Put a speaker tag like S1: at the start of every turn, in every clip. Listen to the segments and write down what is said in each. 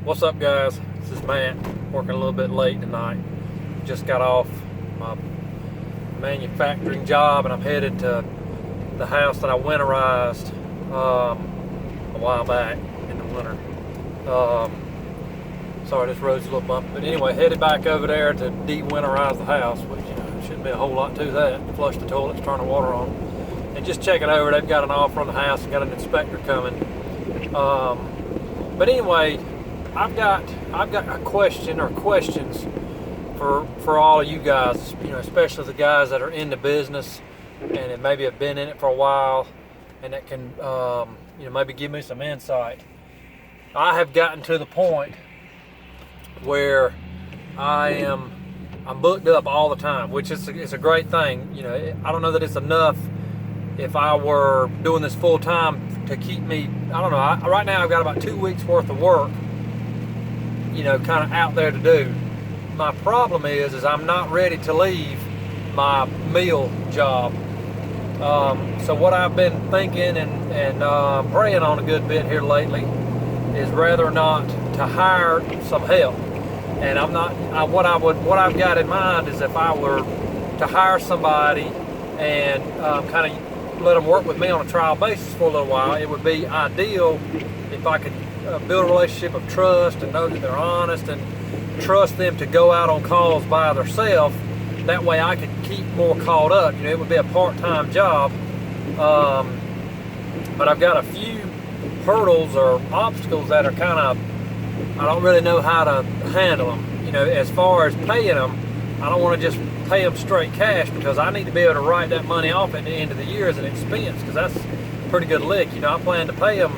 S1: What's up, guys? This is Matt, working a little bit late tonight. Just got off my manufacturing job and I'm headed to the house that I winterized a while back in the winter. Sorry, this road's a little bumpy, but anyway, headed back over there to de-winterize the house, which shouldn't be a whole lot to that. Flush the toilets, turn the water on, and just check it over. They've got an offer on the house and got an inspector coming. But anyway, I've got a question or questions for all of you guys, especially the guys that are in the business and maybe have been in it for a while, and that can maybe give me some insight. I have gotten to the point where I'm booked up all the time, which is it's a great thing. I don't know that it's enough if I were doing this full time to keep me. I don't know. Right now I've got about 2 weeks worth of work, kind of out there to do. My problem is I'm not ready to leave my meal job. So what I've been thinking and praying on a good bit here lately is rather not to hire some help. And what I've got in mind is if I were to hire somebody and kind of let them work with me on a trial basis for a little while, it would be ideal if I could build a relationship of trust and know that they're honest and trust them to go out on calls by themselves. That way I could keep more caught up. It would be a part-time job, but I've got a few hurdles or obstacles that are kind of, I don't really know how to handle them. As far as paying them, I don't want to just pay them straight cash because I need to be able to write that money off at the end of the year as an expense, because that's a pretty good lick. I plan to pay them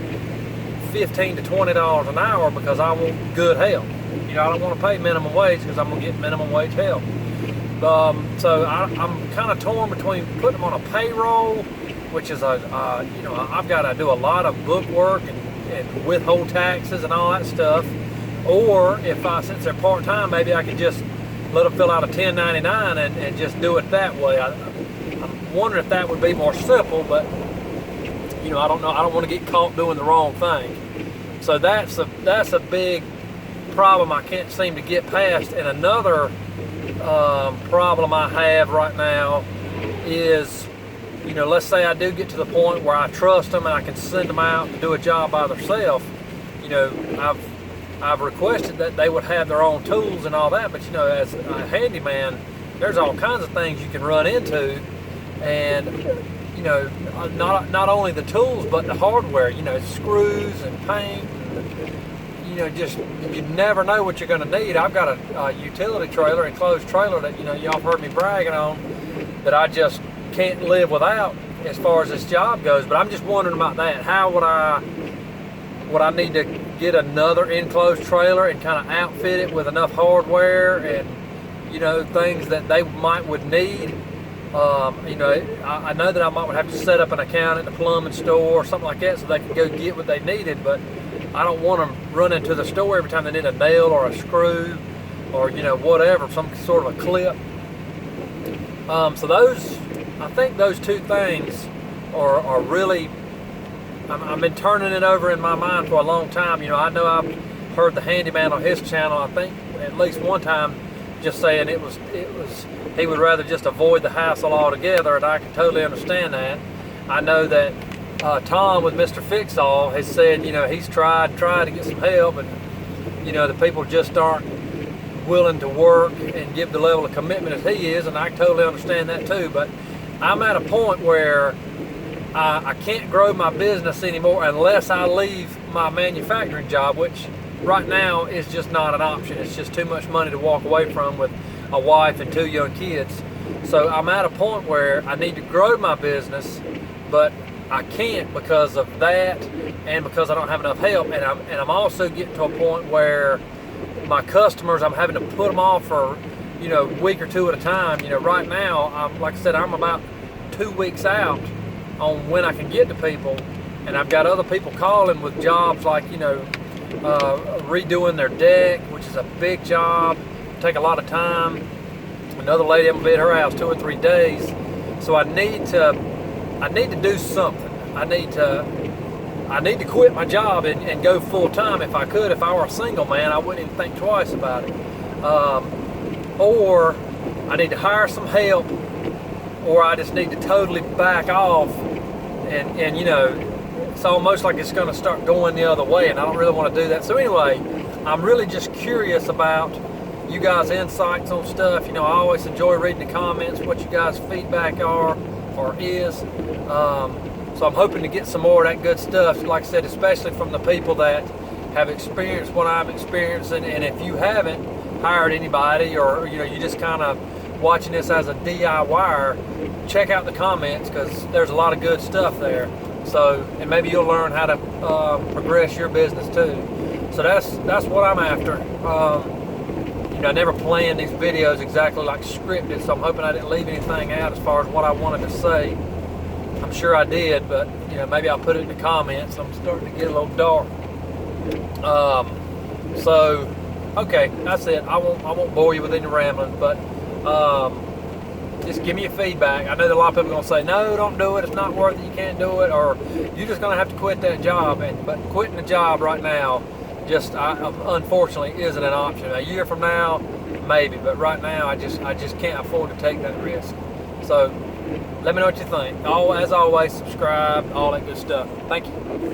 S1: $15 to $20 an hour because I want good help. I don't want to pay minimum wage because I'm going to get minimum wage help. So I'm kind of torn between putting them on a payroll, which is I've got to do a lot of book work and withhold taxes and all that stuff. Or since they're part-time, maybe I could just let them fill out a 1099 and just do it that way. I'm wondering if that would be more simple, but I don't know. I don't want to get caught doing the wrong thing. So that's a big problem I can't seem to get past. And another problem I have right now is, let's say I do get to the point where I trust them and I can send them out to do a job by themselves. I've requested that they would have their own tools and all that, but as a handyman, there's all kinds of things you can run into, and not only the tools but the hardware, screws and paint, and, just you never know what you're going to need. I've got a utility trailer, enclosed trailer that y'all have heard me bragging on, that I just can't live without as far as this job goes. But I'm just wondering about that. How would I need to get another enclosed trailer and kind of outfit it with enough hardware and things that they would need? I know that I might have to set up an account at the plumbing store or something like that so they can go get what they needed, but I don't want them running to the store every time they need a nail or a screw or whatever, some sort of a clip. So I think those two things are really, I've been turning it over in my mind for a long time. I know I've heard the handyman on his channel, I think at least one time, just saying it was he would rather just avoid the hassle altogether, and I can totally understand that. I know that Tom with Mr. Fix-All has said, he's tried to get some help, and the people just aren't willing to work and give the level of commitment as he is, and I totally understand that too. But I'm at a point where I can't grow my business anymore unless I leave my manufacturing job, which right now is just not an option. It's just too much money to walk away from with a wife and 2 young kids. So I'm at a point where I need to grow my business, but I can't because of that and because I don't have enough help. And I'm also getting to a point where my customers, I'm having to put them off for a week or two at a time. Right now, like I said, I'm about 2 weeks out on when I can get to people, and I've got other people calling with jobs like redoing their deck, which is a big job, take a lot of time. Another lady, I'm gonna be at her house 2 or 3 days. So I need to do something. I need to I need to quit my job and go full time if I could. If I were a single man, I wouldn't even think twice about it. Or I need to hire some help, or I just need to totally back off. And you know, it's almost like it's going to start going the other way, and I don't really want to do that. So anyway, I'm really just curious about you guys' insights on stuff. You know, I always enjoy reading the comments, what you guys' feedback are or is. So I'm hoping to get some more of that good stuff, like I said, especially from the people that have experienced what I'm experiencing. And if you haven't hired anybody, or you know, you just kind of watching this as a DIYer, check out the comments, because there's a lot of good stuff there. So, and maybe you'll learn how to progress your business too. So that's what I'm after. You know, I never planned these videos exactly like scripted, so I'm hoping I didn't leave anything out as far as what I wanted to say. I'm sure I did, but you know, maybe I'll put it in the comments. I'm starting to get a little dark. So, okay, that's it. I won't bore you with any rambling, but just give me your feedback. I know that a lot of people are going to say, no, don't do it. It's not worth it. You can't do it, or you're just going to have to quit that job. But quitting the job right now, just unfortunately, isn't an option. A year from now, maybe, but right now, I just can't afford to take that risk. So, let me know what you think. As always, subscribe, all that good stuff. Thank you.